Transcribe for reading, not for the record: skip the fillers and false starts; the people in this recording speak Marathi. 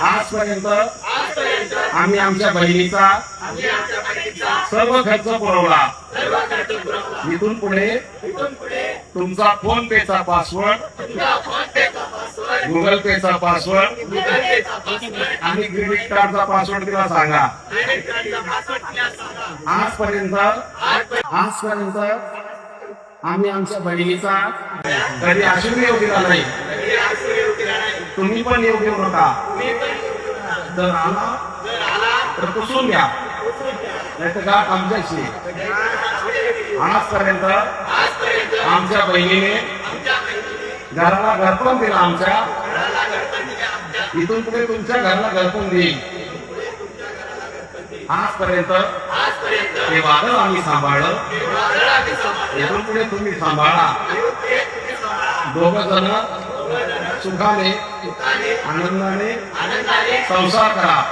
आजपर्यंत आम्ही आमच्या बहिणीचा सर्व खर्च पुरवला. इथून पुढे तुमचा फोन पेचा पासवर्ड, गुगल पेचा पासवर्ड आणि क्रेडिट कार्डचा पासवर्ड तिला सांगा. आजपर्यंत आम्ही आमच्या बहिणीचा कधी आशीर्वाद येऊ दिला नाही. तुम्ही पण येऊ देऊ नका. जर आला तर पुसून घ्या, नाही तर गाठ आमच्याशी. आजपर्यंत आमच्या बहिणीने घराला घरपण दिला आमच्या. इथून पुढे तुमच्या घराला घरपण देईल. आजपर्यंत हे वादळ आम्ही सांभाळलं. इथून पुढे तुम्ही सांभाळा. दोघ जण सुखाने आनंदाने संसार करा.